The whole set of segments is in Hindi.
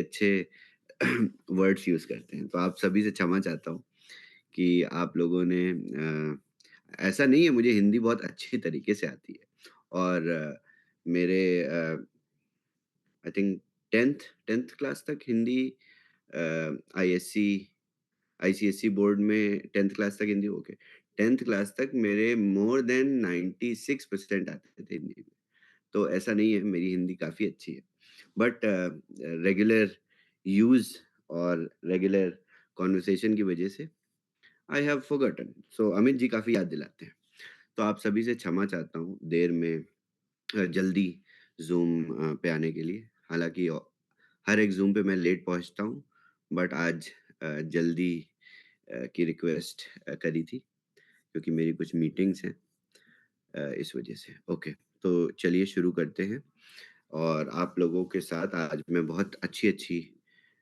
अच्छे वर्ड्स यूज़ करते हैं। तो आप सभी से क्षमा चाहता हूँ कि आप लोगों ने ऐसा नहीं है, मुझे हिंदी बहुत अच्छी तरीके से आती है और मेरे आई थिंक 10th क्लास तक हिंदी आईएससी आईसीएसई बोर्ड में 10th क्लास तक हिंदी ओके 10th क्लास तक मेरे मोर देन 96% आते थे हिंदी में। तो ऐसा नहीं है, मेरी हिंदी काफ़ी अच्छी है। बट रेगुलर यूज़ और रेगुलर कन्वर्सेशन की वजह से आई हैव फॉरगॉटन। सो अमित जी काफ़ी याद दिलाते हैं। तो आप सभी से क्षमा चाहता हूँ देर में जल्दी ज़ूम पे आने के लिए। हालाँकि हर एक ज़ूम पे मैं लेट पहुँचता हूँ, बट आज जल्दी की रिक्वेस्ट करी थी क्योंकि मेरी कुछ मीटिंग्स हैं इस वजह से। ओके, तो चलिए शुरू करते हैं और आप लोगों के साथ आज मैं बहुत अच्छी-अच्छी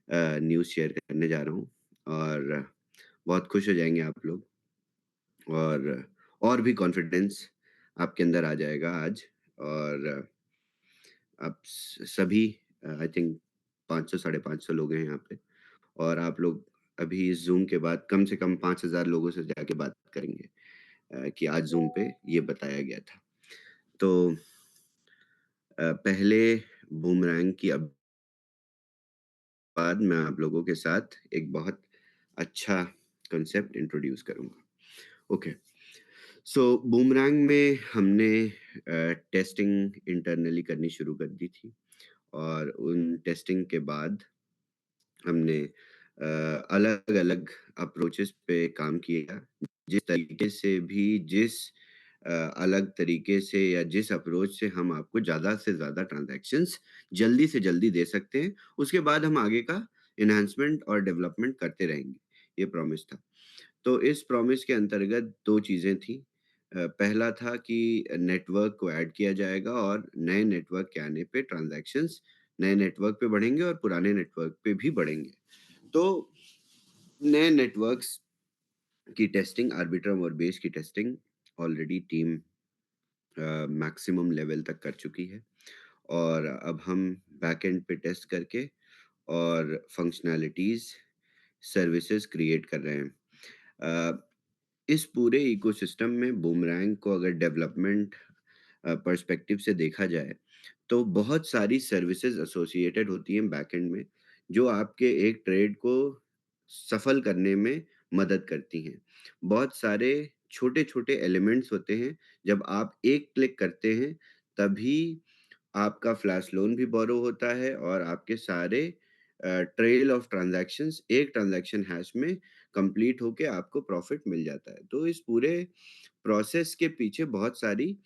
न्यूज़ शेयर करने जा रहा हूँ और बहुत खुश हो जाएँगे आप लोग और भी कॉन्फिडेंस आपके अंदर आ जाएगा आज और आप सभी आई थिंक 500 साढ़े 500 लोग हैं यहाँ पे और आप लोग अभी इस ज़ूम के बाद कम से कम 5000 लोगों से जाके बात करेंगे कि आज ज़ूम पे ये बताया गया था। तो पहले बूमरैंग की अब बाद मैं आप लोगों के साथ एक बहुत अच्छा कांसेप्ट इंट्रोड्यूस करूँगा। ओके, सो बूमरैंग में हमने टेस्टिंग इंटरनली करनी शुरू कर दी थी और उन टेस्टिंग के बाद हमने अलग-अलग अप्रोचेस पे काम किया। जिस तरीके से भी जिस अलग तरीके से या जिस अप्रोच से हम आपको ज़्यादा से ज़्यादा ट्रांज़ैक्शंस जल्दी से जल्दी दे सकते हैं, उसके बाद हम आगे का एनहांसमेंट और डेवलपमेंट करते रहेंगे, ये प्रॉमिस था। तो इस प्रॉमिस के अंतर्गत 2 चीज़ें थी। पहला था कि नेटवर्क को ऐड किया जाएगा और नए नेटवर्क के आने पे ट्रांज़ैक्शंस नए नेटवर्क पे बढ़ेंगे और पुराने नेटवर्क पे भी बढ़ेंगे। तो नए नेटवर्क्स की टेस्टिंग आर्बिट्रम और बेस की testing already team maximum level तक कर चुकी है और अब हम बैकएंड पे टेस्ट करके और फंक्शनैलिटीज़, सर्विसेज़ क्रिएट कर रहे हैं। अ, इस पूरे इकोसिस्टम में बूमरैंग को अगर डेवलपमेंट पर्सपेक्टिव से देखा जाए, तो बहुत सारी सर्विसेज़ एसोसिएटेड होती हैं बैकएंड में, जो आपके एक ट्रेड को सफल करने में मदद करती हैं। बहुत सारे छोटे-छोटे एलिमेंट्स होते हैं, जब आप एक क्लिक करते हैं, तभी आपका फ्लैश लोन भी बोरो होता है और आपके सारे ट्रेल ऑफ ट्रांज़ैक्शंस एक ट्रांज़ैक्शन हैश में कंप्लीट होके आपको प्रॉफ़िट मिल जाता है। तो इस पूरे प्रोसेस के पीछे बहुत सारी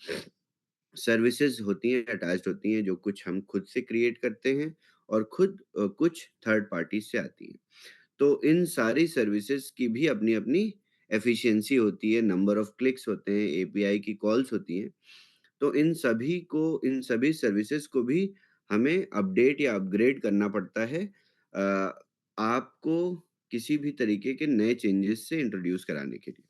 सर्विसेज़ होती हैं, अटैच्ड होती हैं, जो कुछ हम खुद से क्रिएट करते हैं और कुछ थर्ड पार्टी से आती हैं। तो इन सारी सर्विसेज़ की भी अपनी-अपनी एफिशिएंसी होती है, नंबर ऑफ क्लिक्स होते हैं, एपीआई की कॉल्स होती हैं। तो इन सभी सर्विसेज़ को भी हमें अपडेट या अपग्रेड करना पड़ता है आपको किसी भी तरीके के नए चेंजेस से इंट्रोड्यूस कराने के लिए।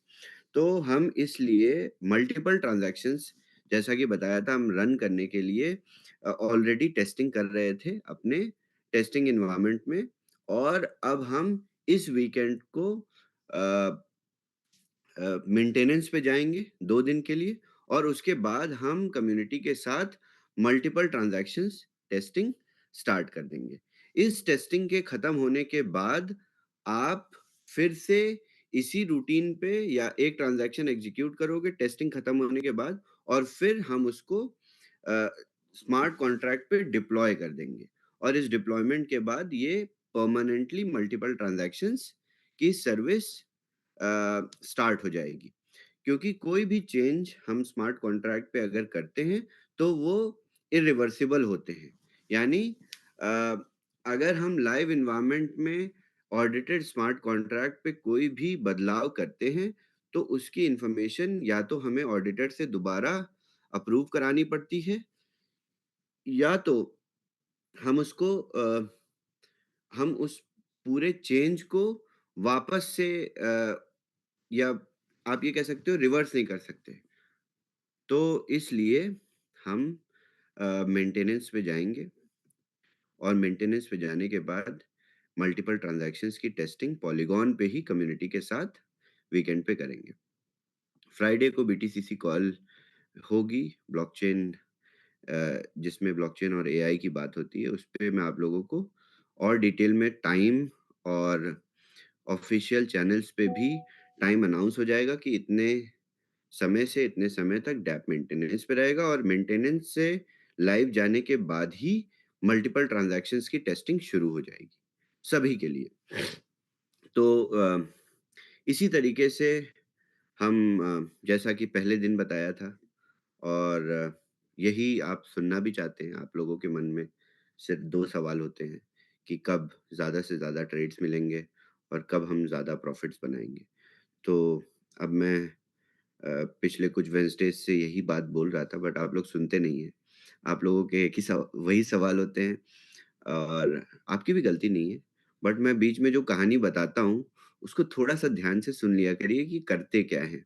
तो हम इसलिए मल्टीपल ट्रांज़ैक्शंस जैसा कि बताया था हम रन करने के लिए ऑलरेडी टेस्टिंग कर रहे थे अपने टेस्टिंग एनवायरनमेंट में और अब हम इस वीकेंड को अ मेंटेनेंस पे जाएँगे 2 दिन के लिए और उसके बाद हम कम्युनिटी के साथ मल्टीपल ट्रांज़ैक्शंस टेस्टिंग स्टार्ट कर देंगे। इस टेस्टिंग के खत्म होने के बाद आप फिर से इसी रूटीन पे या एक ट्रांज़ैक्शन एग्ज़ीक्यूट करोगे टेस्टिंग खत्म होने के बाद और फिर हम उसको अ, स्मार्ट कॉन्ट्रैक्ट पे डिप्लॉय कर देंगे और इस डिप्लॉयमेंट के बाद ये परमानेंटली मल्टीपल ट्रांज़ैक्शंस की सर्विस स्टार्ट हो जाएगी। क्योंकि कोई भी चेंज हम स्मार्ट कॉन्ट्रैक्ट पे अगर करते हैं, तो वो इरिवर्सिबल होते हैं। यानी अ, अगर हम लाइव एनवायरनमेंट में ऑडिटेड स्मार्ट कॉन्ट्रैक्ट पे कोई भी बदलाव करते हैं, तो उसकी इन्फॉर्मेशन या तो हमें ऑडिटर से दोबारा अप्रूव करानी पड़ती है या तो हम हम उस पूरे चेंज को वापस से या आप ये कह सकते हो रिवर्स नहीं कर सकते। तो इसलिए हम मेंटेनेंस पे जाएँगे और मेंटेनेंस पे जाने के बाद मल्टीपल ट्रांज़ैक्शंस की टेस्टिंग पॉलीगॉन पे ही कम्युनिटी के साथ वीकेंड पे करेंगे। फ्राइडे को बीटीसीसी कॉल होगी, ब्लॉकचेन जिसमें ब्लॉकचेन और एआई की बात होती है, उसपे मैं आप लोगों को और डिटेल में टाइम और ऑफ़िशियल चैनल्स पे भी टाइम अनाउंस हो जाएगा कि इतने समय से इतने समय तक डैप मेंटेनेंस पे रहेगा और मेंटेनेंस से लाइव जाने के बाद ही मल्टीपल ट्रांज़ैक्शंस की टेस्टिंग शुरू हो जाएगी, सभी के लिए। तो इसी तरीके से हम जैसा कि पहले दिन बताया था और यही आप सुनना भी चाहते हैं, आप लोगों के मन में सिर्फ़ 2 सवाल होते हैं कि कब ज़्यादा से ज़्यादा ट्रेड्स मिलेंगे और कब हम ज़्यादा प्रॉफ़िट्स बनाएँगे। तो अब मैं पिछले कुछ वेडनेसडेज़ से यही बात बोल रहा था बट आप लोग सुनते नहीं हैं। आप लोगों के एक ही वही सवाल होते हैं और आपकी भी गलती नहीं है। बट मैं बीच में जो कहानी बताता हूँ, उसको थोड़ा-सा ध्यान से सुन लिया करिए कि करते क्या हैं,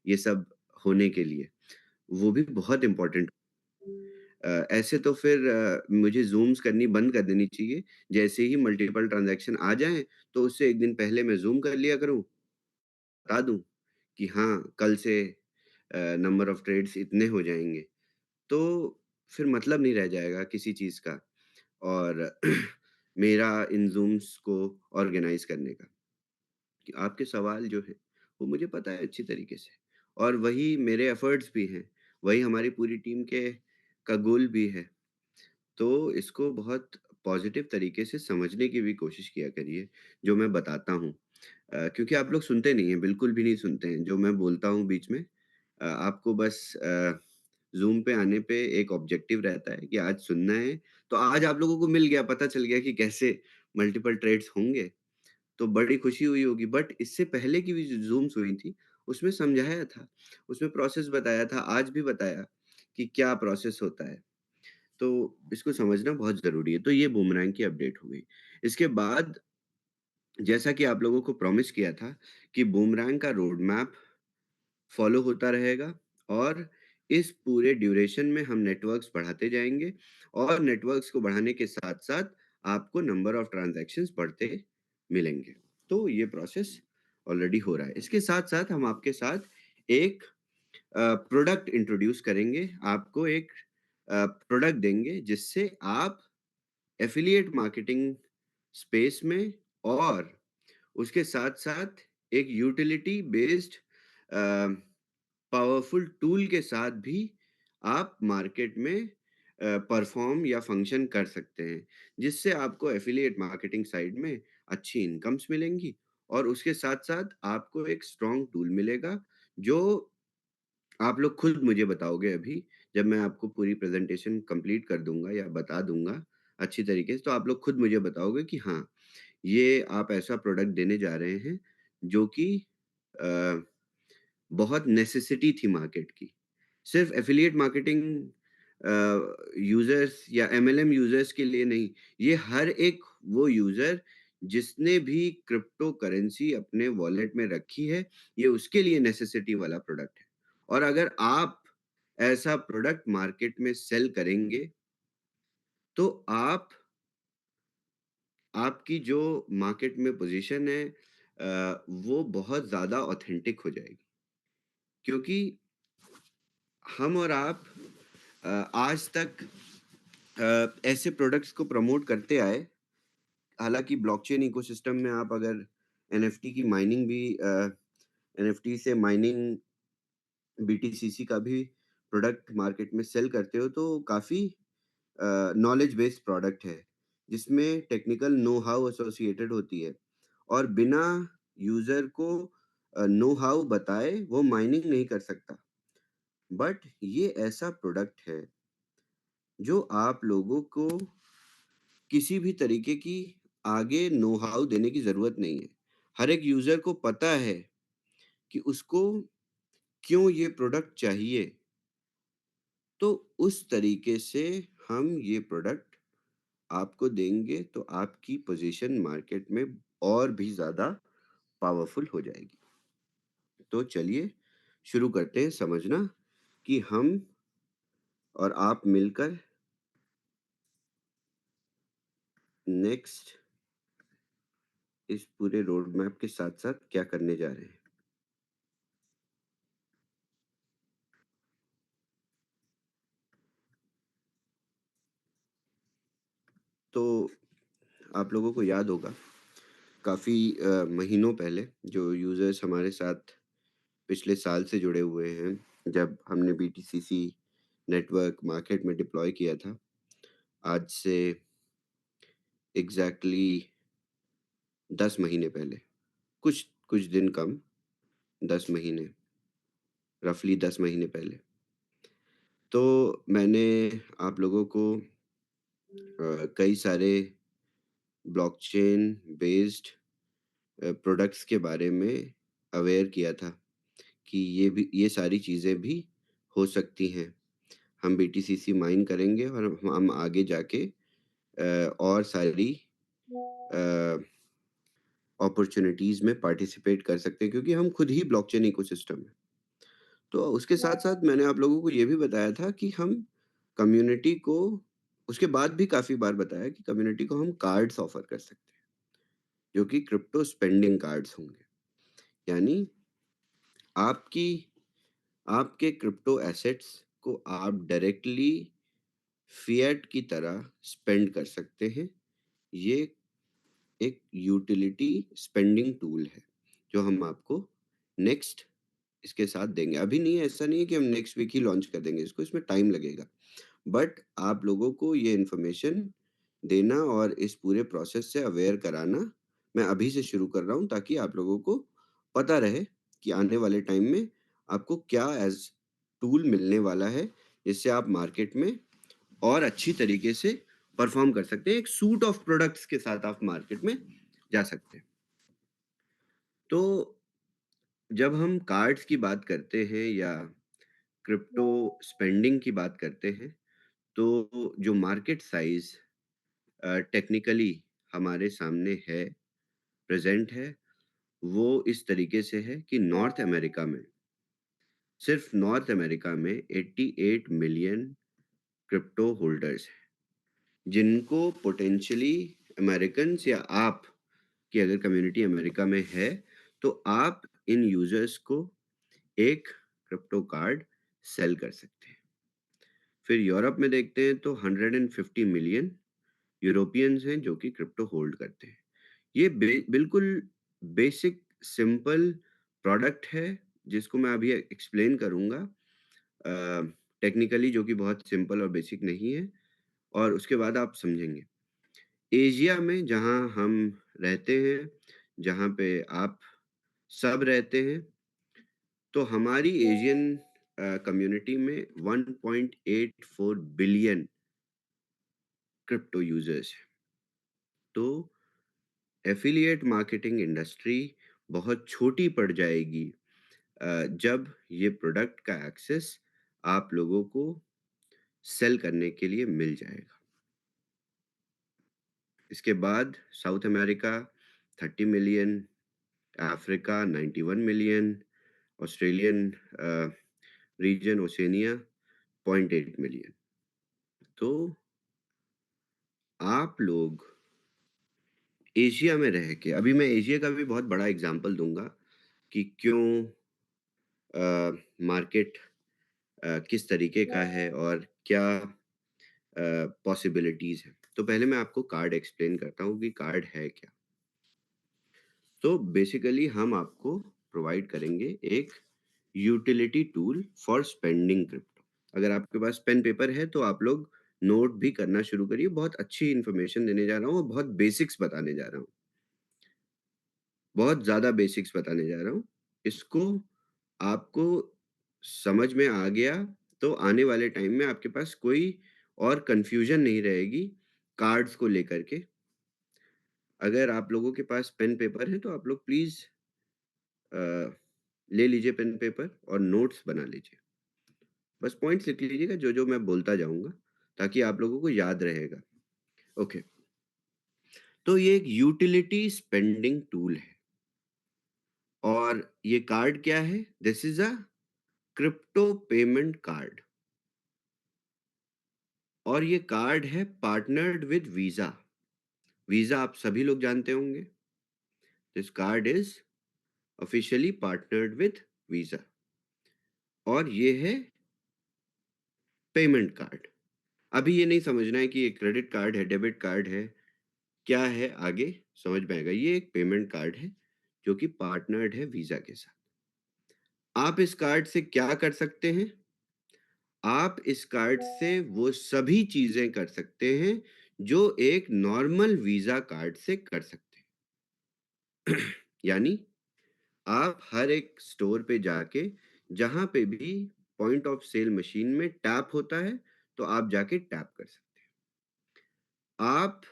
ये सब होने के लिए। वो भी बहुत इम्पोर्टेंट ऐसे तो फिर मुझे ज़ूम्स करनी बंद कर देनी चाहिए। जैसे ही मल्टीपल ट्रांज़ैक्शन आ जाएँ, तो उससे 1 दिन पहले मैं ज़ूम कर लिया करूँ, बता दूँ कि हाँ, कल से नंबर ऑफ ट्रेड्स इतने हो जाएँगे। तो फिर मतलब नहीं रह जाएगा किसी चीज़ का और मेरा इन ज़ूम्स को ऑर्गेनाइज़ करने का। कि आपके सवाल जो हैं, वो मुझे पता है अच्छी तरीके से और वही मेरे एफ़र्ट्स भी हैं, वही हमारी पूरी टीम के का गोल भी है। तो इसको बहुत पॉज़िटिव तरीके से समझने की भी कोशिश किया करिए, जो मैं बताता हूँ। क्योंकि आप लोग सुनते नहीं हैं, बिल्कुल भी नहीं सुनते हैं, जो मैं बोलता हूँ बीच में आपको बस ज़ूम पे आने पे एक ऑब्जेक्टिव रहता है कि आज सुनना है, तो आज आप लोगों को मिल गया, पता चल गया कि कैसे मल्टीपल ट्रेड्स होंगे, तो बड़ी खुशी हुई होगी। बट इससे पहले की भी जो ज़ूम्स हुई थी, उसमें समझाया था, उसमें प्रोसेस बताया था, आज भी बताया कि क्या प्रोसेस होता है। तो इसको समझना बहुत ज़रूरी है। तो ये बूमरैंग की अपडेट हो गई। इसके बाद जैसा कि आप लोगों को प्रॉमिस किया था कि बूमरैंग का रोड मैप फ़ॉलो होता रहेगा और इस पूरे ड्यूरेशन में हम नेटवर्क्स बढ़ाते जाएँगे और नेटवर्क्स को बढ़ाने के साथ-साथ आपको नंबर ऑफ ट्रांज़ैक्शंस बढ़ते मिलेंगे। तो ये प्रोसेस ऑलरेडी हो रहा है। इसके साथ-साथ हम आपके साथ एक प्रोडक्ट इंट्रोड्यूस करेंगे। आपको एक प्रोडक्ट देंगे जिससे आप एफ़िलिएट मार्केटिंग स्पेस में और उसके साथ-साथ एक यूटिलिटी बेस्ड अ, पावरफुल टूल के साथ भी आप मार्केट में परफ़ॉर्म या फ़ंक्शन कर सकते हैं, जिससे आपको एफ़िलिएट मार्केटिंग साइड में अच्छी इनकम्स मिलेंगी और उसके साथ-साथ आपको एक स्ट्रॉन्ग टूल मिलेगा, जो आप लोग खुद मुझे बताओगे अभी, जब मैं आपको पूरी प्रेज़ेंटेशन कंप्लीट कर दूँगा या बता दूँगा अच्छी तरीके से, तो आप लोग खुद मुझे बताओगे कि हाँ, ये आप ऐसा प्रोडक्ट देने जा रहे हैं, जो कि अ, बहुत नेसेसिटी थी मार्केट की। सिर्फ़ एफ़िलिएट मार्केटिंग यूज़र्स या एमएलएम यूज़र्स के लिए नहीं, ये हर एक वो यूज़र जिसने भी क्रिप्टो करेंसी अपने वॉलेट में रखी है, ये उसके लिए नेसेसिटी वाला प्रोडक्ट है। और अगर आप ऐसा प्रोडक्ट मार्केट में सेल करेंगे, तो आपकी जो मार्केट में पोज़ीशन है वो बहुत ज़्यादा ऑथेंटिक हो जाएगी। क्योंकि हम और आप आज तक ऐसे प्रोडक्ट्स को प्रमोट करते आए, हालाँकि ब्लॉकचेन इकोसिस्टम में आप अगर एनएफटी की माइनिंग भी एनएफटी से माइनिंग बीटीसीसी का भी प्रोडक्ट मार्केट में सेल करते हो तो काफ़ी नॉलेज बेस्ड प्रोडक्ट है, जिसमें टेक्निकल नो हाउ एसोसिएटेड होती है और बिना यूज़र को नो हाउ बताए वो माइनिंग नहीं कर सकता। बट ये ऐसा प्रोडक्ट है, जो आप लोगों को किसी भी तरीके की आगे नो हाउ देने की ज़रूरत नहीं है। हर एक यूज़र को पता है कि उसको क्यों ये प्रोडक्ट चाहिए। तो उस तरीके से हम ये प्रोडक्ट आपको देंगे तो आपकी पोज़ीशन मार्केट में और भी ज़्यादा पावरफुल हो जाएगी। तो चलिए शुरू करते हैं समझना कि हम और आप मिलकर नेक्स्ट इस पूरे रोड मैप के साथ-साथ क्या करने जा रहे हैं। तो आप लोगों को याद होगा काफ़ी महीनों पहले जो यूज़र्स हमारे साथ पिछले साल से जुड़े हुए हैं, जब हमने बीटीसीसी नेटवर्क मार्केट में डिप्लॉय किया था, आज से एग्ज़ैक्टली 10 महीने पहले, कुछ कुछ दिन कम, 10 महीने, रफ़ली 10 महीने पहले। तो मैंने आप लोगों को कई सारे ब्लॉकचेन बेस्ड प्रोडक्ट्स के बारे में अवेयर किया था कि ये सारी चीज़ें भी हो सकती हैं। हम बीटीसीसी माइन करेंगे और हम आगे जाके और सारी अ, अपॉर्च्युनिटीज़ में पार्टिसिपेट कर सकते हैं क्योंकि हम खुद ही ब्लॉकचेन इकोसिस्टम है। तो उसके साथ-साथ मैंने आप लोगों को ये भी बताया था कि हम कम्युनिटी को उसके बाद भी काफ़ी बार बताया कि कम्युनिटी को हम कार्ड्स ऑफ़र कर सकते हैं, जो कि क्रिप्टो स्पेंडिंग कार्ड्स होंगे। यानी आपकी आपके क्रिप्टो एसेट्स को आप डायरेक्टली फ़िएट की तरह स्पेंड कर सकते हैं। ये एक यूटिलिटी स्पेंडिंग टूल है, जो हम आपको नेक्स्ट इसके साथ देंगे। अभी नहीं है, ऐसा नहीं है कि हम नेक्स्ट वीक ही लॉन्च कर देंगे इसको, इसमें टाइम लगेगा। बट आप लोगों को ये इन्फॉर्मेशन देना और इस पूरे प्रोसेस से अवेयर कराना, मैं अभी से शुरू कर रहा हूँ ताकि आप लोगों को पता रहे कि आने वाले टाइम में आपको क्या एज़ टूल मिलने वाला है, जिससे आप मार्केट में और अच्छी तरीके से परफ़ॉर्म कर सकते हैं। एक सूट ऑफ प्रोडक्ट्स के साथ आप मार्केट में जा सकते हैं। तो जब हम कार्ड्स की बात करते हैं या क्रिप्टो स्पेंडिंग की बात करते हैं, तो जो मार्केट साइज़ टेक्निकली हमारे सामने है, प्रेज़ेंट है, वो इस तरीके से है कि नॉर्थ अमेरिका में, सिर्फ़ नॉर्थ अमेरिका में 88 मिलियन क्रिप्टो होल्डर्स हैं, जिनको पोटेंशियली अमेरिकन्स या आप की अगर कम्युनिटी अमेरिका में है, तो आप इन यूज़र्स को एक क्रिप्टो कार्ड सेल कर सकते हैं। फिर यूरोप में देखते हैं तो 150 मिलियन यूरोपियंस हैं जो कि क्रिप्टो होल्ड करते हैं। ये बिल्कुल बेसिक सिंपल प्रोडक्ट है जिसको मैं अभी एक्सप्लेन करूँगा टेक्निकली, जो कि बहुत सिंपल और बेसिक नहीं है, और उसके बाद आप समझेंगे। एशिया में जहाँ हम रहते हैं, जहाँ पे आप सब रहते हैं, तो हमारी एशियन कम्युनिटी में 1.84 बिलियन क्रिप्टो यूज़र्स हैं। तो एफ़िलिएट मार्केटिंग इंडस्ट्री बहुत छोटी पड़ जाएगी जब ये प्रोडक्ट का एक्सेस आप लोगों को सेल करने के लिए मिल जाएगा। इसके बाद south America 30 million, Africa 91 million, Australian region Oceania 0.8 million. तो आप लोग एशिया में रह के, अभी मैं एशिया का भी बहुत बड़ा एग्ज़ाम्पल दूँगा कि क्यों मार्केट किस तरीके का है और क्या पॉसिबिलिटीज़ हैं। तो पहले मैं आपको कार्ड एक्सप्लेन करता हूँ कि कार्ड है क्या? तो बेसिकली हम आपको प्रोवाइड करेंगे एक utility tool for spending crypto. अगर आपके पास पेन पेपर है तो आप लोग नोट भी करना शुरू करिए। बहुत अच्छी इन्फॉर्मेशन देने जा रहा हूँ और बहुत बेसिक्स बताने जा रहा हूँ। बहुत ज़्यादा बेसिक्स बताने जा रहा हूँ। इसको आपको समझ में आ गया तो आने वाले टाइम में आपके पास कोई और कन्फ्यूज़न नहीं रहेगी कार्ड्स को लेकर के। अगर आप लोगों के पास पेन पेपर है तो आप लोग प्लीज़ अ, ले लीजिए पेन पेपर और नोट्स बना लीजिए। बस पॉइंट्स लिख लीजिएगा जो-जो मैं बोलता जाऊँगा, ताकि आप लोगों को याद रहेगा। ओके, तो ये एक यूटिलिटी स्पेंडिंग टूल है और ये कार्ड क्या है? This is a crypto payment card और ये कार्ड है पार्टनर्ड विद वीज़ा। वीज़ा आप सभी लोग जानते होंगे। This card is officially partnered with visa और ये है पेमेंट कार्ड। अभी ये नहीं समझना है कि ये क्रेडिट कार्ड है, डेबिट कार्ड है, क्या है आगे समझ में आएगा। ये एक पेमेंट कार्ड है जो कि पार्टनर्ड है वीज़ा के साथ। आप इस कार्ड से क्या कर सकते हैं? आप इस कार्ड से वो सभी चीज़ें कर सकते हैं जो एक नॉर्मल वीज़ा कार्ड से कर सकते हैं। यानी आप हर एक स्टोर पे जाके जहाँ पे भी पॉइंट ऑफ सेल मशीन में टैप होता है, तो आप जाके टैप कर सकते हैं। आप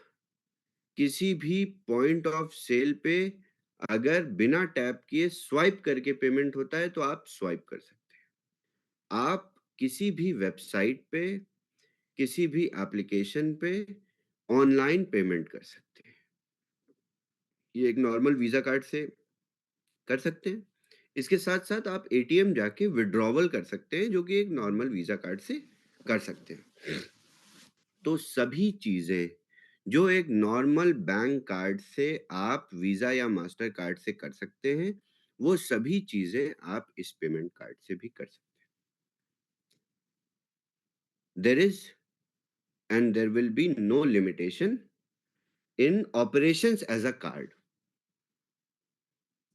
किसी भी पॉइंट ऑफ सेल पे अगर बिना टैप किए स्वाइप करके पेमेंट होता है, तो आप स्वाइप कर सकते हैं। आप किसी भी वेबसाइट पे, किसी भी एप्लीकेशन पे ऑनलाइन पेमेंट कर सकते हैं। ये एक नॉर्मल वीज़ा कार्ड से कर सकते हैं। इसके साथ-साथ आप एटीएम जाके विथड्रॉवल कर सकते हैं, जो कि एक नॉर्मल वीज़ा कार्ड से कर सकते हैं। तो सभी चीज़ें जो एक नॉर्मल बैंक कार्ड से आप वीज़ा या मास्टर कार्ड से कर सकते हैं, वो सभी चीज़ें आप इस पेमेंट कार्ड से भी कर सकते हैं। There is and there will be no limitation in operations as a card.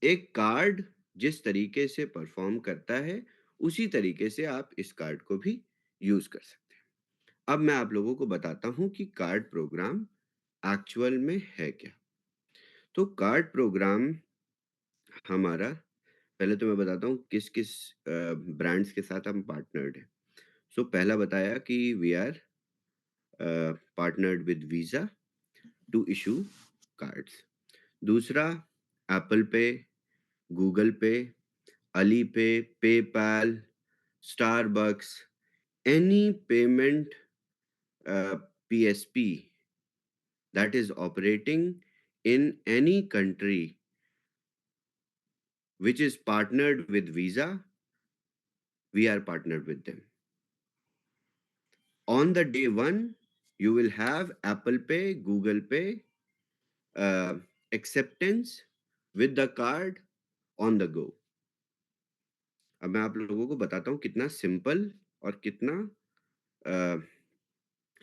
एक कार्ड जिस तरीके से परफॉर्म करता है, उसी तरीके से आप इस कार्ड को भी यूज़ कर सकते हैं। अब मैं आप लोगों को बताता हूँ कि कार्ड प्रोग्राम एक्चुअल में है क्या? तो कार्ड प्रोग्राम हमारा पहले तो मैं बताता हूँ किस-किस ब्रांड्स के साथ हम पार्टनर्ड हैं। सो पहला बताया कि we are partnered with Visa to issue cards. दूसरा Apple Pay, Google Pay, Alipay, PayPal, Starbucks, any payment PSP that is operating in any country which is partnered with Visa, we are partnered with them. On the day one, you will have Apple Pay, Google Pay uh, acceptance with the card on the go. अब मैं आप लोगों को बताता हूँ कितना सिंपल और कितना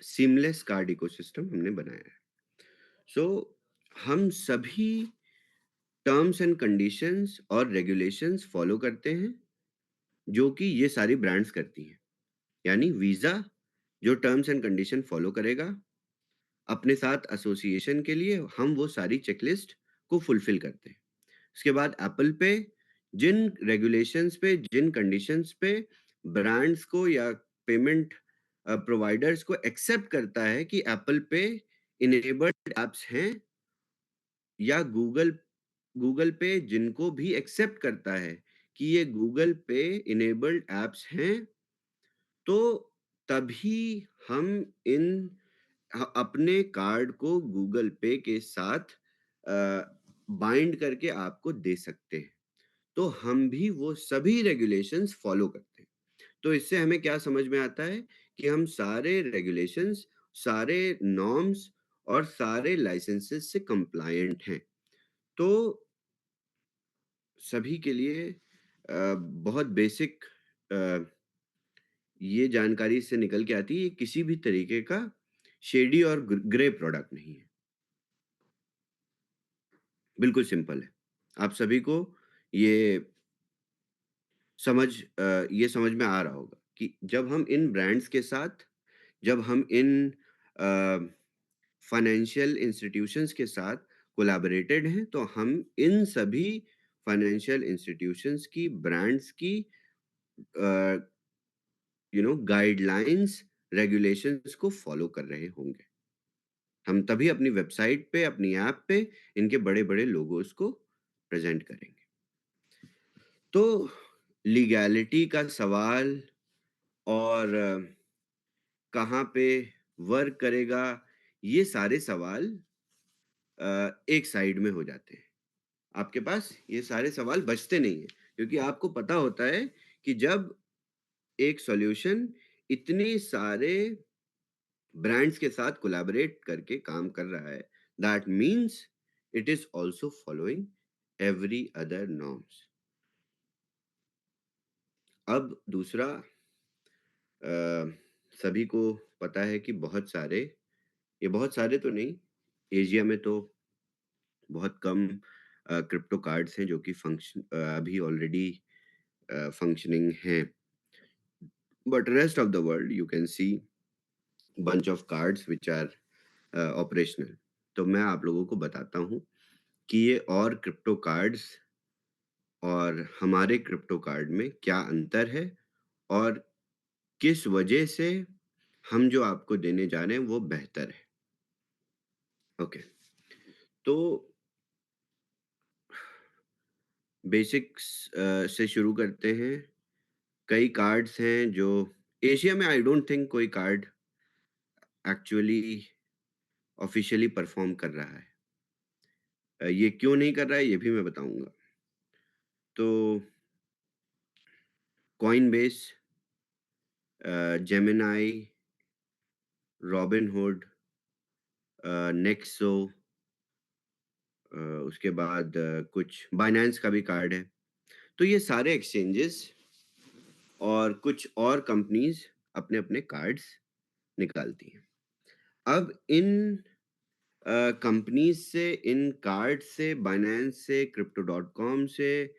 सीमलेस कार्ड इकोसिस्टम हमने बनाया है। सो हम सभी टर्म्स एंड कंडीशंस और रेगुलेशंस फॉलो करते हैं जो कि ये सारी ब्रांड्स करती हैं। यानी वीज़ा जो टर्म्स एंड कंडीशन फॉलो करेगा, अपने साथ एसोसिएशन के लिए हम वो सारी चेकलिस्ट को फुलफिल करते हैं। उसके बाद एप्पल पे जिन रेगुलेशंस पे, जिन कंडीशंस पे ब्रांड्स को या पेमेंट प्रोवाइडर्स को एक्सेप्ट करता है कि एप्पल पे इनेबल्ड ऐप्स हैं या गूगल गूगल पे जिनको भी एक्सेप्ट करता है कि ये गूगल पे इनेबल्ड ऐप्स हैं, तो तभी हम इन अपने कार्ड को गूगल पे के साथ बाइंड करके आपको दे सकते हैं। तो हम भी वो सभी रेगुलेशंस फॉलो करते हैं। तो इससे हमें क्या समझ में आता है कि हम सारे रेगुलेशंस, सारे नॉर्म्स और सारे लाइसेंसेस से कंप्लायंट हैं। तो सभी के लिए बहुत बेसिक ये जानकारी इससे निकल के आती है, ये किसी भी तरीके का शेडी और ग्रे प्रोडक्ट नहीं है। बिल्कुल सिंपल है। आप सभी को ये ये समझ में आ रहा होगा कि जब हम इन ब्रांड्स के साथ, जब हम इन फाइनेंशियल इंस्टीट्यूशंस के साथ कोलैबोरेटेड हैं, तो हम इन सभी फाइनेंशियल इंस्टीट्यूशंस की, ब्रांड्स की गाइडलाइंस, रेगुलेशंस को फॉलो कर रहे होंगे। हम तभी अपनी वेबसाइट पे, अपनी ऐप पे इनके बड़े-बड़े लोगोस को प्रेज़ेंट करेंगे। तो लीगैलिटी का सवाल और कहाँ पे वर्क करेगा, ये सारे सवाल एक साइड में हो जाते हैं। आपके पास ये सारे सवाल बचते नहीं हैं, क्योंकि आपको पता होता है कि जब एक सॉल्यूशन इतने सारे ब्रांड्स के साथ कोलैबोरेट करके काम कर रहा है, That means it is also following every other norms. अब दूसरा, अ, सभी को पता है कि बहुत सारे तो नहीं, एशिया में तो बहुत कम क्रिप्टो कार्ड्स हैं जो कि अभी ऑलरेडी फंक्शनिंग हैं। But rest of the world you can see bunch of cards which are operational. तो मैं आप लोगों को बताता हूँ कि ये और क्रिप्टो कार्ड्स और हमारे क्रिप्टो कार्ड में क्या अंतर है और किस वजह से हम जो आपको देने जा रहे हैं वो बेहतर है। ओके, तो बेसिक्स से शुरू करते हैं। कई कार्ड्स हैं जो एशिया में आई डोंट थिंक कोई कार्ड एक्चुअली ऑफिशियली परफॉर्म कर रहा है। ये क्यों नहीं कर रहा है ये भी मैं बताऊंगा। तो कॉइनबेस, जेमिनाई, रॉबिनहुड, नेक्सो, उसके बाद कुछ बाइनेंस का भी कार्ड है। तो ये सारे एक्सचेंजेस और कुछ और कंपनीज अपने-अपने कार्ड्स निकालती हैं। अब इन कंपनीज से, इन कार्ड से, बाइनेंस से, क्रिप्टो.com से,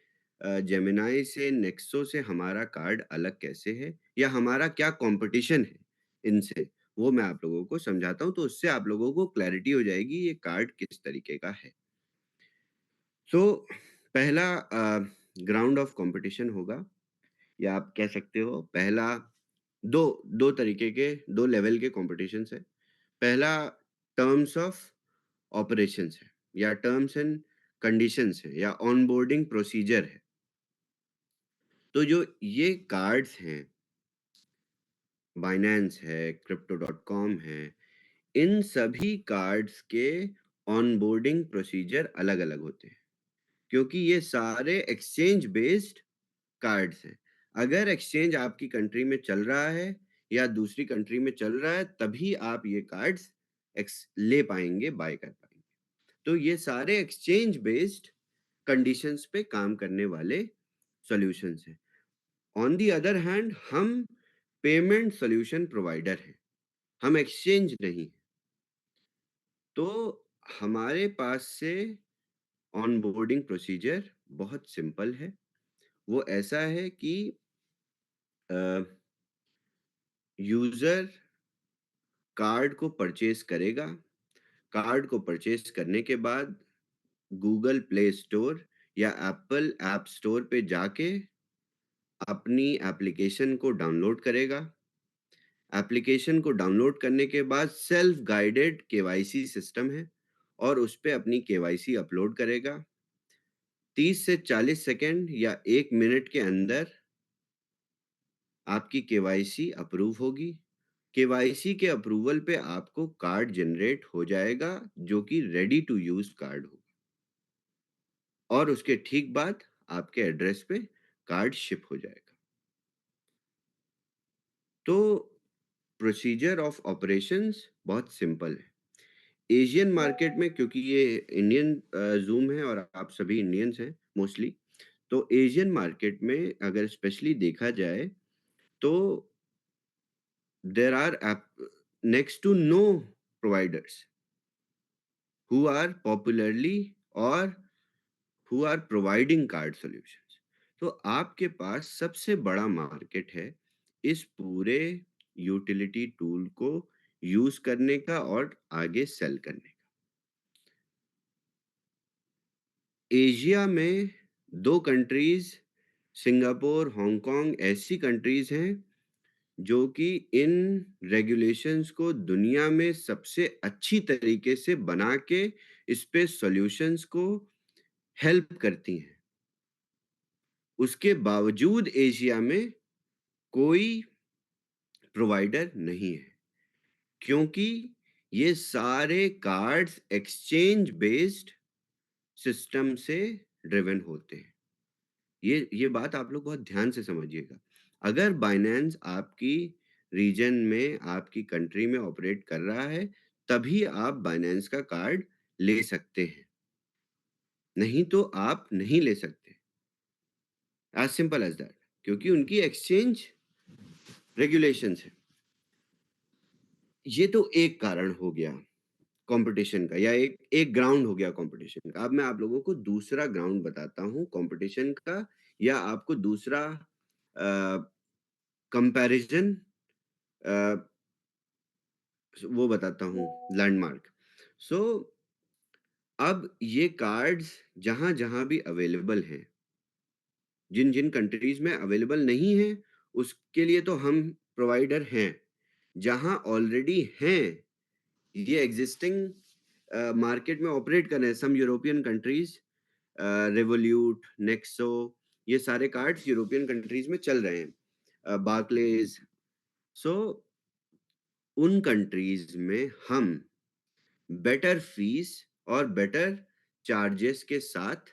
जेमिनाई से, नेक्सो से हमारा कार्ड अलग कैसे है या हमारा क्या कंपटीशन है इनसे, वो मैं आप लोगों को समझाता हूँ, तो उससे आप लोगों को क्लैरिटी हो जाएगी ये कार्ड किस तरीके का है। सो पहला ग्राउंड ऑफ कंपटीशन होगा, या आप कह सकते हो पहला, दो दो तरीके के, दो लेवल के कॉम्पिटिशन्स है। पहला टर्म्स ऑफ ऑपरेशंस है, या टर्म्स एंड कंडीशंस है, या ऑनबोर्डिंग प्रोसीजर है। तो जो ये कार्ड्स हैं, बाइनेंस है, क्रिप्टो.com है, इन सभी कार्ड्स के ऑनबोर्डिंग प्रोसीजर अलग-अलग होते हैं, क्योंकि ये सारे एक्सचेंज बेस्ड कार्ड्स हैं। अगर एक्सचेंज आपकी कंट्री में चल रहा है या दूसरी कंट्री में चल रहा है, तभी आप ये कार्ड्स ले पाएंगे, बाय कर पाएंगे। तो ये सारे एक्सचेंज बेस्ड कंडीशंस पे काम करने वाले सॉल्यूशंस हैं। ऑन दी अदर हैंड हम पेमेंट सॉल्यूशन प्रोवाइडर हैं, हम एक्सचेंज नहीं। तो हमारे पास से ऑनबोर्डिंग प्रोसीजर बहुत सिंपल है। वो ऐसा है कि यूजर कार्ड को परचेज करेगा। कार्ड को परचेज करने के बाद गूगल प्ले स्टोर या एप्पल ऐप स्टोर पे जाके अपनी एप्लीकेशन को डाउनलोड करेगा। एप्लीकेशन को डाउनलोड करने के बाद सेल्फ गाइडेड केवाईसी सिस्टम है और उस पे अपनी केवाईसी अपलोड करेगा। 30 से 40 सेकंड या 1 मिनट के अंदर आपकी केवाईसी अप्रूव होगी। केवाईसी के अप्रूवल पे आपको कार्ड जनरेट हो जाएगा, जो कि रेडी टू यूज कार्ड होगा, और उसके ठीक बाद आपके एड्रेस पे कार्ड शिप हो जाएगा। तो प्रोसीजर ऑफ ऑपरेशंस बहुत सिंपल है। एशियन मार्केट में, क्योंकि ये इंडियन ज़ूम है और आप सभी इंडियंस हैं मोस्टली, तो एशियन मार्केट में अगर स्पेशली देखा जाए तो there are next to no providers who are popularly or who are providing card solutions। तो आपके पास सबसे बड़ा मार्केट है इस पूरे यूटिलिटी टूल को यूज करने का और आगे सेल करने का। एशिया में दो कंट्रीज, सिंगापुर, हांगकांग, ऐसी कंट्रीज हैं जो कि इन रेगुलेशंस को दुनिया में सबसे अच्छी तरीके से बना के इस पे सॉल्यूशंस को हेल्प करती हैं। उसके बावजूद एशिया में कोई प्रोवाइडर नहीं है, क्योंकि ये सारे कार्ड्स एक्सचेंज बेस्ड सिस्टम से ड्रिवन होते हैं। ये बात आप लोग बहुत ध्यान से समझिएगा। अगर बाइनेंस आपकी रीजन में, आपकी कंट्री में ऑपरेट कर रहा है, तभी आप बाइनेंस का कार्ड ले सकते हैं, नहीं तो आप नहीं ले सकते। एज़ सिंपल एज़ दैट, क्योंकि उनकी एक्सचेंज रेगुलेशंस हैं। ये तो एक कारण हो गया कॉम्पिटिशन का, या एक एक ग्राउंड हो गया कॉम्पिटिशन का। अब मैं आप लोगों को दूसरा ग्राउंड बताता हूँ कॉम्पिटिशन का, या आपको दूसरा कंपैरिजन वो बताता हूँ, लैंडमार्क। सो अब ये कार्ड्स जहाँ-जहाँ भी अवेलेबल हैं, जिन-जिन कंट्रीज़ में अवेलेबल नहीं है, उसके लिए तो हम प्रोवाइडर हैं। जहाँ ऑलरेडी हैं, ये एक्जिस्टिंग मार्केट में ऑपरेट कर रहे हैं, सम यूरोपियन कंट्रीज़, रिवोल्यूट, नेक्सो, ये सारे कार्ड्स यूरोपियन कंट्रीज़ में चल रहे हैं। बार्क्लेज, सो उन कंट्रीज़ में हम बेटर फीस और बेटर चार्जेस के साथ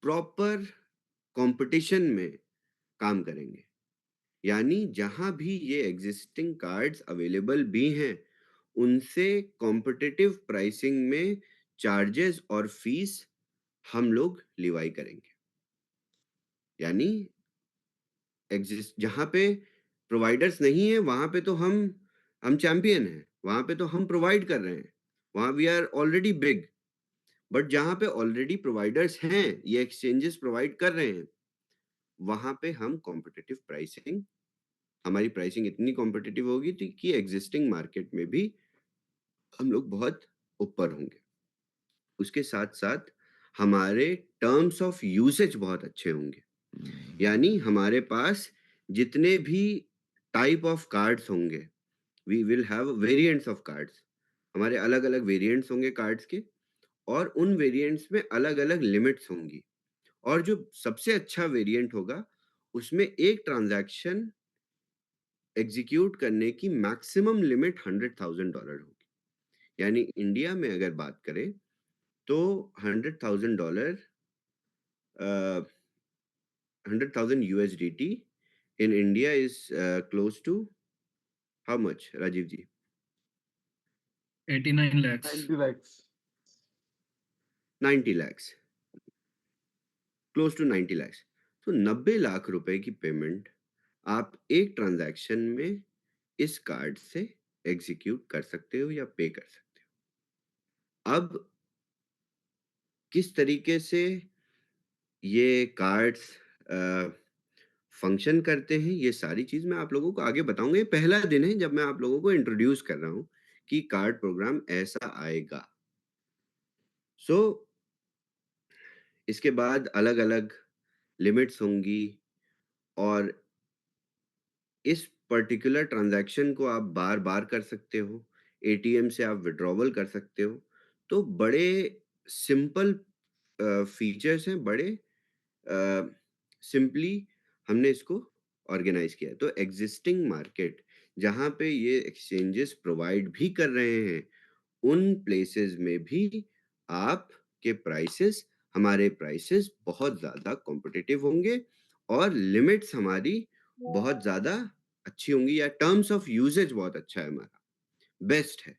प्रॉपर कंपटीशन में काम करेंगे। यानी जहाँ भी ये एग्जिस्टिंग कार्ड्स अवेलेबल भी हैं, उनसे कॉम्पिटिटिव प्राइसिंग में चार्जेस और फीस हम लोग लिवाई करेंगे। यानी एग्जिस्ट जहाँ पे प्रोवाइडर्स नहीं है, वहाँ पे तो हम चैंपियन हैं, वहाँ पे तो हम प्रोवाइड कर रहे हैं, वहाँ we are already big. But जहाँ पे ऑलरेडी प्रोवाइडर्स हैं, ये एक्सचेंजेस प्रोवाइड कर रहे हैं, वहाँ पे हम कॉम्पिटिटिव प्राइसिंग, हमारी प्राइसिंग इतनी कॉम्पिटिटिव होगी कि एग्जिस्टिंग मार्केट में भी हम लोग बहुत ऊपर होंगे। उसके साथ-साथ हमारे टर्म्स ऑफ यूसेज बहुत अच्छे होंगे। यानी हमारे पास जितने भी टाइप ऑफ कार्ड्स होंगे, we will have variants of cards. हमारे अलग-अलग वेरिएंट्स होंगे कार्ड्स के, और उन वेरिएंट्स में अलग-अलग लिमिट्स होंगी। और जो सबसे अच्छा वेरिएंट होगा, उसमें एक ट्रांज़ैक्शन एग्ज़ीक्यूट करने की मैक्सिमम लिमिट $100,000 होगी। यानी इंडिया में अगर बात करें, तो $100,000 uh, 100,000 USDT in India is close to how much, Rajiv ji? 89 lakhs. 90 lakhs. 90 lakhs, close to 90 lakhs. तो 90 लाख रुपए की पेमेंट आप एक ट्रांजैक्शन में इस कार्ड से एग्जीक्यूट कर सकते हो या पे कर सकते हो। अब किस तरीके से ये कार्ड्स फंक्शन करते हैं, ये सारी चीज़ मैं आप लोगों को आगे बताऊँगा। ये पहला दिन है जब मैं आप लोगों को इंट्रोड्यूस कर रहा हूँ कि कार्ड प्रोग्राम ऐसा आएगा। सो इसके बाद अलग-अलग लिमिट्स होंगी, और इस पर्टिकुलर ट्रांज़ैक्शन को आप बार-बार कर सकते हो। एटीएम से आप विथड्रॉवल कर सकते हो। तो बड़े सिंपल फीचर्स हैं, बड़े सिंपली हमने इसको ऑर्गेनाइज़ किया है। तो एग्ज़िस्टिंग मार्केट जहाँ पे ये एक्सचेंजेस प्रोवाइड भी कर रहे हैं, उन प्लेसेस में भी आपके प्राइसेस, हमारे प्राइसेस बहुत ज़्यादा कॉम्पिटिटिव होंगे, और लिमिट्स हमारी बहुत ज़्यादा अच्छी होंगी, या टर्म्स ऑफ यूसेज बहुत अच्छा है हमारा, बेस्ट है।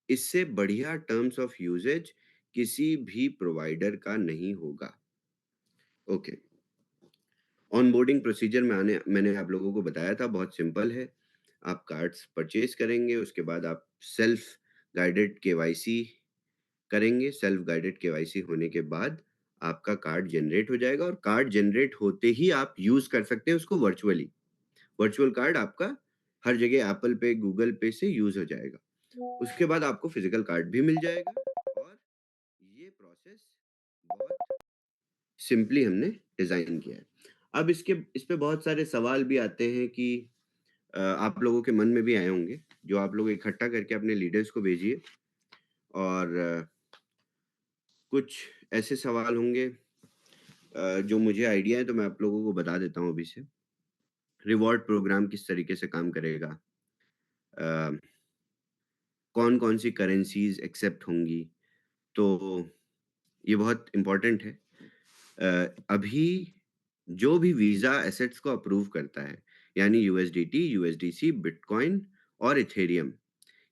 इससे बढ़िया टर्म्स ऑफ यूसेज किसी भी प्रोवाइडर का नहीं होगा। ओके। ऑनबोर्डिंग प्रोसीजर मैंने आप लोगों को बताया था, बहुत सिंपल है। आप कार्ड्स परचेज़ करेंगे, उसके बाद आप सेल्फ गाइडेड केवाईसी करेंगे। सेल्फ गाइडेड केवाईसी होने के बाद आपका कार्ड जनरेट हो जाएगा, और कार्ड जनरेट होते ही आप यूज़ कर सकते हैं उसको वर्चुअली। वर्चुअल कार्ड आपका हर जगह एप्पल पे, गूगल पे से यूज़ हो जाएगा। उसके बाद आपको फिज़िकल कार्ड भी मिल जाएगा, और ये प्रोसेस बहुत सिंपली हमने डिज़ाइन किया है। अब इस पे बहुत सारे सवाल भी आते हैं कि आप लोगों के मन में भी आए होंगे, जो आप लोग इकट्ठा करके अपने लीडर्स को भेजिए। और कुछ ऐसे सवाल होंगे जो मुझे आइडिया है, तो मैं आप लोगों को बता देता हूँ अभी से। रिवॉर्ड प्रोग्राम किस तरीके से काम करेगा? अ, कौन-कौन सी करेंसीज़ एक्सेप्ट होंगी? तो ये बहुत इम्पोर्टेंट है। अभी जो भी वीज़ा एसेट्स को अप्रूव करता है, यानी यूएसडीटी, यूएसडीसी, बिटकॉइन और इथेरियम,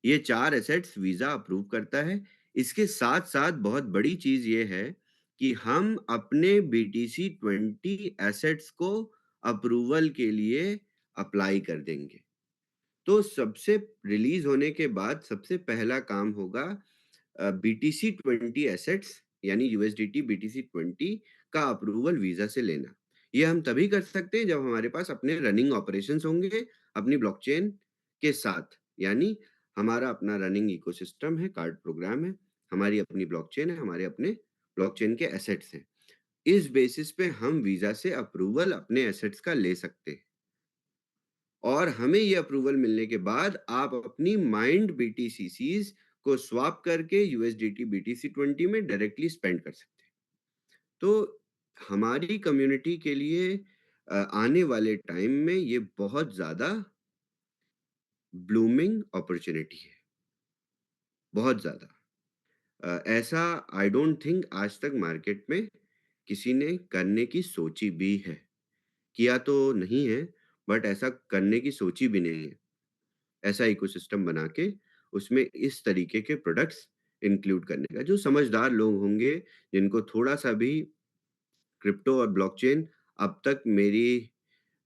ये 4 एसेट्स वीज़ा अप्रूव करता है। इसके साथ-साथ बहुत बड़ी चीज़ ये है कि हम अपने बीटीसी 20 एसेट्स को अप्रूवल के लिए अप्लाई कर देंगे। तो सबसे रिलीज़ होने के बाद सबसे पहला काम होगा बीटीसी 20 एसेट्स यानी यूएसडीटी बीटीसी 20 का अप्रूवल वीज़ा से लेना। ये हम तभी कर सकते हैं जब हमारे पास अपने रनिंग ऑपरेशंस होंगे अपनी ब्लॉकचेन के साथ। यानी हमारा अपना रनिंग इकोसिस्टम है, कार्ड प्रोग्राम है, हमारी अपनी ब्लॉकचेन है, हमारे अपने ब्लॉकचेन के एसेट्स हैं। इस बेसिस पे हम वीज़ा से अप्रूवल अपने एसेट्स का ले सकते हैं। और हमें ये अप्रूवल मिलने के बाद आप अपनी माइंड बीटीसीसीज़ को स्वैप करके यूएसडीटी बीटीसी 20 में डायरेक्टली स्पेंड कर सकते हैं। तो हमारी कम्युनिटी के लिए आने वाले टाइम में ये बहुत ज़्यादा ब्लूमिंग अपॉर्च्युनिटी है, बहुत ज़्यादा। ऐसा आई डोंट थिंक आज तक मार्केट में किसी ने करने की सोची भी है। किया तो नहीं है, बट ऐसा करने की सोची भी नहीं है। ऐसा इकोसिस्टम बना के उसमें इस तरीके के प्रोडक्ट्स इंक्लूड करने का। जो समझदार लोग होंगे, जिनको थोड़ा-सा भी क्रिप्टो और ब्लॉकचेन अब तक मेरी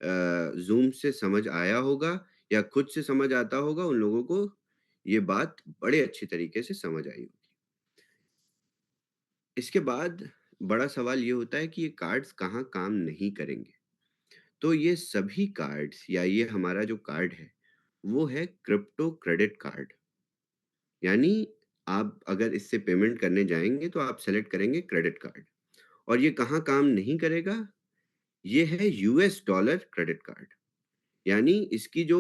ज़ूम से समझ आया होगा या खुद से समझ आता होगा, उन लोगों को ये बात बड़े अच्छे तरीके से समझ आई होगी। इसके बाद बड़ा सवाल ये होता है कि ये कार्ड्स कहाँ काम नहीं करेंगे? तो ये सभी कार्ड्स या ये हमारा जो कार्ड है, वो है क्रिप्टो क्रेडिट कार्ड। यानी आप अगर इससे पेमेंट करने जाएँगे तो आप सेलेक्ट करेंगे क्रेडिट कार्ड और ये कहाँ काम नहीं करेगा? ये है यूएस डॉलर क्रेडिट कार्ड। यानी इसकी जो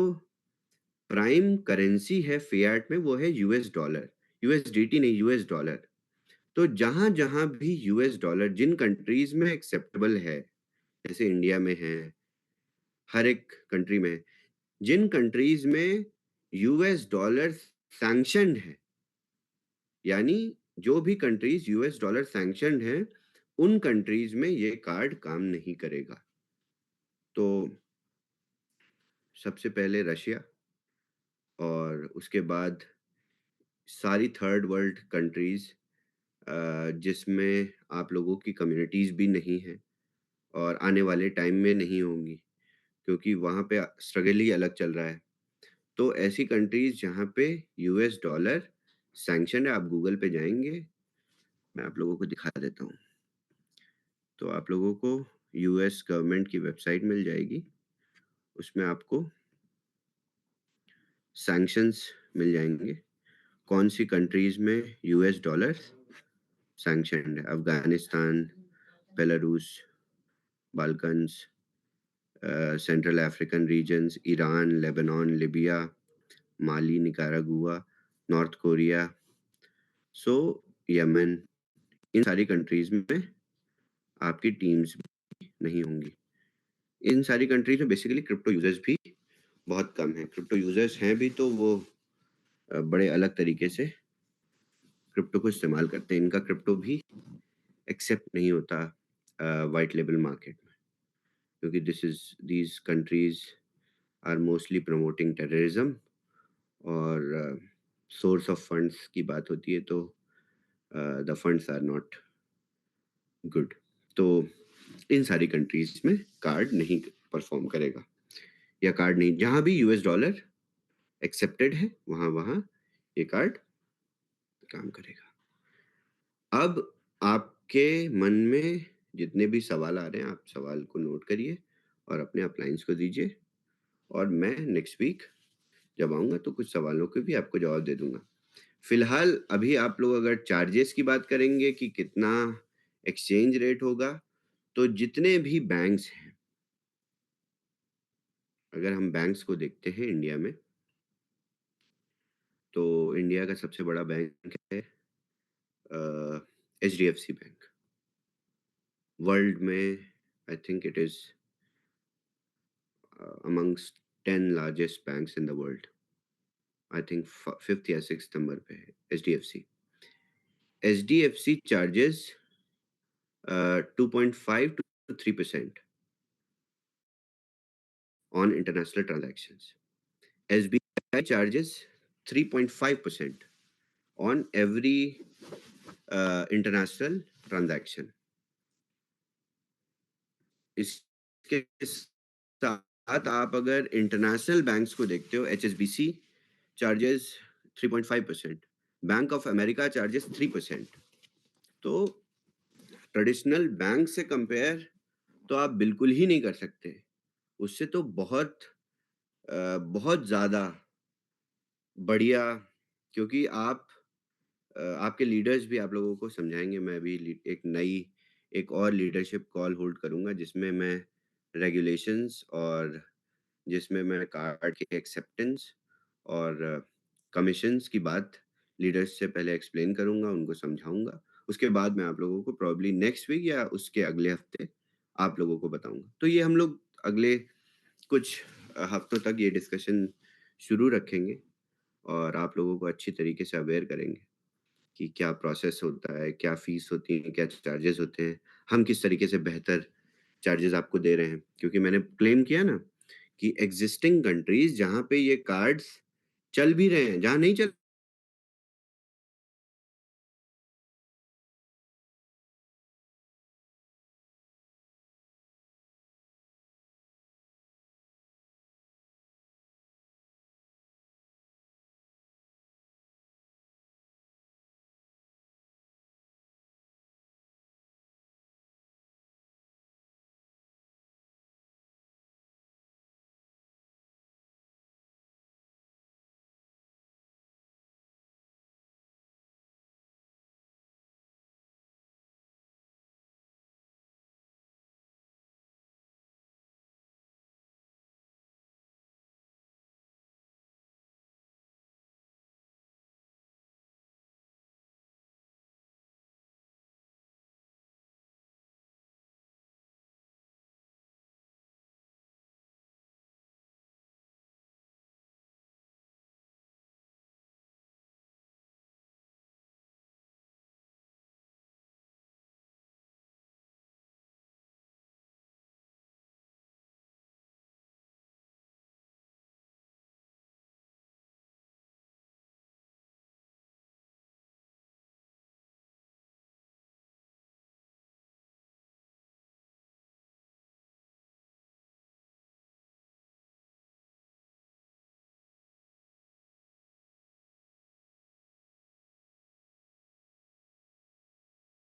प्राइम करेंसी है फिएट में वो है यूएस डॉलर, यूएसडीटी नहीं यूएस डॉलर। तो जहाँ-जहाँ भी यूएस डॉलर जिन कंट्रीज़ में एक्सेप्टेबल है, जैसे इंडिया में है, हर एक कंट्री में है, जिन कंट्रीज़ में यूएस डॉलर सैंक्शन्ड है, यानी जो भी कंट्रीज़ यूएस डॉलर सैंक्शन्ड हैं, उन कंट्रीज़ में ये कार्ड काम नहीं करेगा। तो सबसे पहले रशिया और उसके बाद सारी थर्ड वर्ल्ड कंट्रीज़ जिसमें आप लोगों की कम्युनिटीज़ भी नहीं हैं और आने वाले टाइम में नहीं होंगी, क्योंकि वहाँ पे स्ट्रगल ही अलग चल रहा है। तो ऐसी कंट्रीज़ जहाँ पे यूएस डॉलर सैंक्शन है, आप गूगल पे जाएँगे, मैं आप लोगों को दिखा देता हूँ। तो आप लोगों को यूएस गवर्नमेंट की वेबसाइट मिल जाएगी, उसमें आपको सैंक्शंस मिल जाएँगे, कौन-सी कंट्रीज़ में यूएस डॉलर्स सैंक्शन्ड है, Afghanistan, Belarus, Balkans, Central African regions, Iran, Lebanon, Libya, Mali, Nicaragua, North Korea, so Yemen, इन सारी कंट्रीज़ में आपकी टीम्स नहीं होंगी। इन सारी कंट्रीज़ में बेसिकली क्रिप्टो यूज़र्स भी बहुत कम हैं। क्रिप्टो यूज़र्स हैं भी तो वो बड़े अलग तरीके से क्रिप्टो को इस्तेमाल करते हैं। इनका क्रिप्टो भी एक्सेप्ट नहीं होता व्हाइट लेबल मार्केट में, क्योंकि these countries are mostly promoting terrorism और सोर्स ऑफ फंड्स की बात होती है तो the funds are not good. तो इन सारी कंट्रीज़ में कार्ड नहीं परफ़ॉर्म करेगा या कार्ड नहीं, जहाँ भी यूएस डॉलर एक्सेप्टेड है, वहाँ-वहाँ ये कार्ड काम करेगा। अब आपके मन में जितने भी सवाल आ रहे हैं, आप सवाल को नोट करिए और अपने अपलायंस को दीजिए और मैं नेक्स्ट वीक जब आऊँगा तो कुछ सवालों के भी आपको जवाब दे दूँगा। फिलहाल अभी आप लोग अगर चार्जेस की बात करेंगे कि कितना एक्सचेंज रेट होगा, तो जितने भी बैंक्स हैं, अगर हम बैंक्स को देखते हैं इंडिया में, तो इंडिया का सबसे बड़ा बैंक है एचडीएफसी बैंक। वर्ल्ड में I think it is amongst 10 largest banks in the world. I think 5th या 6th नंबर पे है HDFC. HDFC charges 2.5 to 3% on international transactions. SBI charges 3.5% on every international transaction. इसके साथ आप अगर इंटरनेशनल बैंक्स को देखते हो, HSBC charges 3.5%, bank of America charges 3%। तो ट्रेडिशनल बैंक से कंपेयर तो आप बिल्कुल ही नहीं कर सकते। उससे तो बहुत ज़्यादा बढ़िया, क्योंकि आपके लीडर्स भी आप लोगों को समझाएँगे। मैं अभी एक और लीडरशिप कॉल होल्ड करूँगा, जिसमें मैं रेगुलेशंस और जिसमें मैं कार्ड की एक्सेप्टेंस और कमीशंस की बात लीडर्स से पहले एक्सप्लेन करूँगा, उनको समझाऊँगा। उसके बाद मैं आप लोगों को प्रोबब्ली नेक्स्ट वीक या उसके अगले हफ्ते आप लोगों को बताऊँगा। तो ये हम लोग अगले कुछ हफ्तों तक ये डिस्कशन शुरू रखेंगे और आप लोगों को अच्छी तरीके से अवेयर करेंगे कि क्या प्रोसेस होता है, क्या फ़ीस होती है, क्या चार्जेज़ होते हैं, हम किस तरीके से बेहतर चार्जेज़ आपको दे रहे हैं। क्योंकि मैंने क्लेम किया ना कि एक्जिस्टिंग कंट्रीज़ जहाँ पे ये कार्ड्स चल भी रहे हैं, जहाँ नहीं चल